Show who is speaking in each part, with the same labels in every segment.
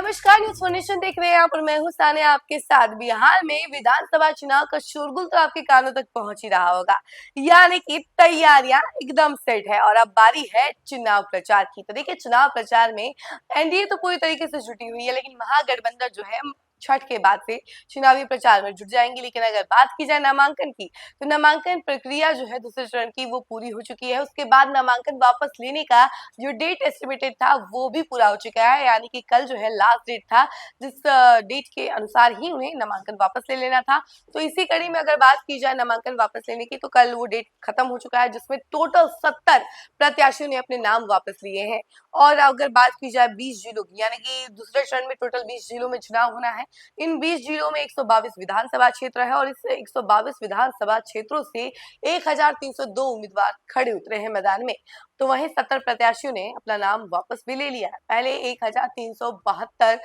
Speaker 1: नमस्कार, news phonation देख रहे हैं आप और मैं हूं सानिया आपके साथ। बिहार में विधानसभा चुनाव का शोरगुल तो आपके कानों तक पहुंच ही रहा होगा, यानी कि तैयारियां एकदम सेट है और अब बारी है चुनाव प्रचार की। तो देखिए, चुनाव प्रचार में एनडीए तो पूरी तरीके से जुटी हुई है, लेकिन महागठबंधन जो है छठ के बाद से चुनावी प्रचार में जुट जाएंगे। लेकिन अगर बात की जाए नामांकन की, तो नामांकन प्रक्रिया जो है दूसरे चरण की वो पूरी हो चुकी है। उसके बाद नामांकन वापस लेने का जो डेट एस्टिमेटेड था वो भी पूरा हो चुका है, यानी कि कल जो है लास्ट डेट था, जिस डेट के अनुसार ही उन्हें नामांकन वापस ले लेना था। तो इसी कड़ी में अगर बात की जाए नामांकन वापस लेने की, तो कल वो डेट खत्म हो चुका है, जिसमें टोटल 70 प्रत्याशियों ने अपने नाम वापस लिए हैं। और अगर बात की जाए 20 जिलों की, यानी कि दूसरे चरण में टोटल 20 जिलों में चुनाव होना है। इन 20 जिलों में 122 विधानसभा क्षेत्र है और इस 122 विधानसभा क्षेत्रों से 1302 उम्मीदवार खड़े उतरे हैं मैदान में। तो वहीं 70 प्रत्याशियों ने अपना नाम वापस भी ले लिया है। पहले 1372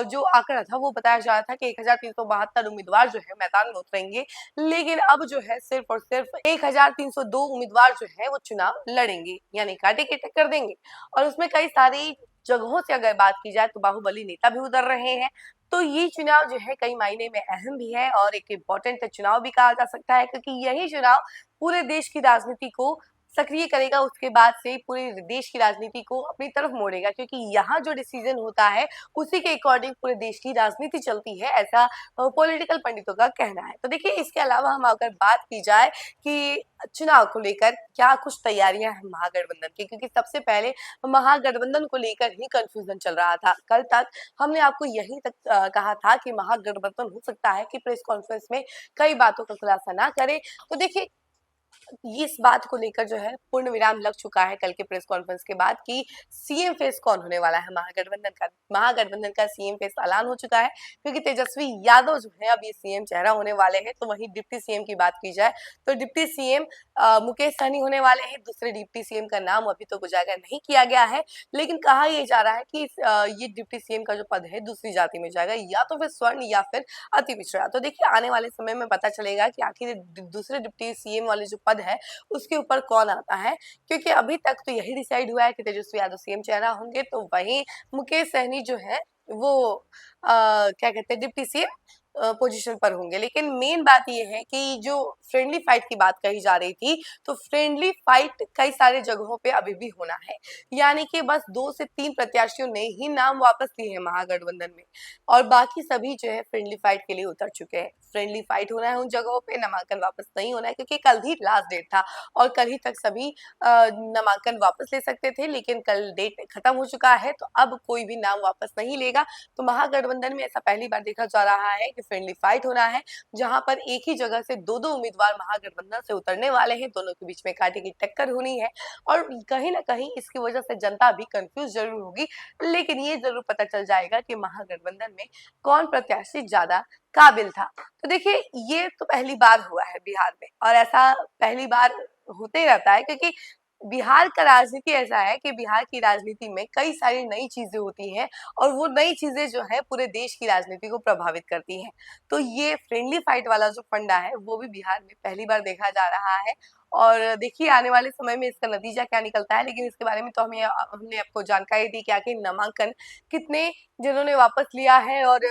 Speaker 1: जो आंकड़ा था वो बताया जा रहा था कि 1372 उम्मीदवार जो है मैदान में उतरेंगे, लेकिन अब जो है सिर्फ और सिर्फ 1302 उम्मीदवार जो है वो चुनाव लड़ेंगे, यानी कांटे की टक्कर देंगे। और उसमें कई सारी जगहों से अगर बात की जाए तो बाहुबली नेता भी उतर रहे हैं। तो ये चुनाव जो है कई मायने में अहम भी है और एक इम्पोर्टेंट चुनाव भी कहा जा सकता है, क्योंकि यही चुनाव पूरे देश की राजनीति को सक्रिय करेगा। उसके बाद से पूरे देश की राजनीति को अपनी तरफ मोड़ेगा, क्योंकि यहाँ जो डिसीजन होता है उसी के अकॉर्डिंग पूरे देश की राजनीति चलती है, ऐसा पॉलिटिकल पंडितों का कहना है। तो देखिए, इसके अलावा हम अगर बात की जाए कि चुनाव को लेकर क्या कुछ तैयारियां हैं महागठबंधन की, क्योंकि सबसे पहले महागठबंधन को लेकर ही कंफ्यूजन चल रहा था। कल तक हमने आपको यही तक कहा था कि महागठबंधन हो सकता है कि प्रेस कॉन्फ्रेंस में कई बातों का खुलासा ना करे। तो देखिए, इस बात को लेकर जो है पूर्ण विराम लग चुका है कल के प्रेस कॉन्फ्रेंस के बाद कि सीएम फेस कौन होने वाला है महागठबंधन का सीएम फेस ऐलान हो चुका है, क्योंकि तेजस्वी यादव जो है अब ये सीएम चेहरा होने वाले हैं। तो वहीं डिप्टी सीएम की बात की जाए तो डिप्टी सीएम मुकेश सहनी होने वाले हैं। दूसरे डिप्टी सीएम का नाम अभी तो उजागर नहीं किया गया है, लेकिन कहा यह जा रहा है कि ये डिप्टी सीएम का जो पद है दूसरी जाति में जाएगा, या तो फिर स्वर्ण या फिर अति पिछड़ा। तो देखिए, आने वाले समय में पता चलेगा कि आखिर दूसरे डिप्टी सीएम वाले जो पद है उसके ऊपर कौन आता है, क्योंकि अभी तक तो यही डिसाइड हुआ है कि तेजस्वी यादव सीएम चेहरा होंगे। तो वहीं मुकेश सहनी जो है वो क्या कहते हैं डिप्टी सीएम पोजीशन पर होंगे। लेकिन मेन बात यह है कि जो फ्रेंडली फाइट की बात कही जा रही थी, तो फ्रेंडली फाइट कई सारे जगहों पे अभी भी होना है, यानी कि बस 2 से 3 प्रत्याशियों ने ही नाम वापस लिए हैं महागठबंधन में, और बाकी सभी जो है फ्रेंडली फाइट के लिए उतर चुके हैं। फ्रेंडली फाइट होना है उन जगहों पे, नामांकन वापस नहीं होना है, क्योंकि कल ही लास्ट डेट था और कल ही तक सभी नामांकन वापस ले सकते थे, लेकिन कल डेट खत्म हो चुका है, तो अब कोई भी नाम वापस नहीं लेगा। तो महागठबंधन में ऐसा पहली बार देखा जा रहा है कि फ्रेंडली फाइट होना है, जहां पर एक ही जगह से दो उम्मीदवार महागठबंधन से उतरने वाले हैं। दोनों के बीच में कांटे की टक्कर होनी है और कहीं ना कहीं इसकी वजह से जनता भी कंफ्यूज जरूर होगी, लेकिन ये जरूर पता चल जाएगा कि महागठबंधन में कौन प्रत्याशी ज्यादा काबिल था। तो देखिए, ये तो पहली बार हुआ है बिहार में, और ऐसा पहली बार होते ही रहता है, क्योंकि बिहार का राजनीति ऐसा है कि बिहार की राजनीति में कई सारी नई चीजें होती हैं और वो नई चीजें जो है पूरे देश की राजनीति को प्रभावित करती हैं। तो ये फ्रेंडली फाइट वाला जो फंडा है वो भी बिहार में पहली बार देखा जा रहा है, और देखिए आने वाले समय में इसका नतीजा क्या निकलता है। लेकिन इसके बारे में तो हमने आपको जानकारी दी कि आखिर नामांकन कितने जिन्होंने वापस लिया है और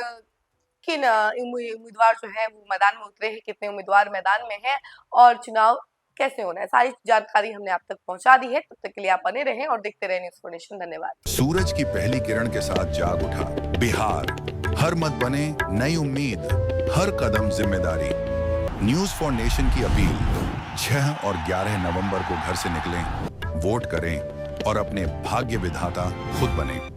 Speaker 1: किन उम्मीदवार जो है वो मैदान में उतरे हैं, कितने उम्मीदवार मैदान में हैं और चुनाव कैसे होना है, सारी जानकारी हमने आप तक पहुंचा दी है। तब तक के लिए आप बने रहें और देखते रहें न्यूज़ फोनेशन। धन्यवाद।
Speaker 2: सूरज की पहली किरण के साथ जाग उठा बिहार, हर मत बने नई उम्मीद, हर कदम जिम्मेदारी। न्यूज़ फॉर नेशन की अपील, 6 और 11 नवंबर को घर से निकलें, वोट करें और अपने भाग्य विधाता खुद बने।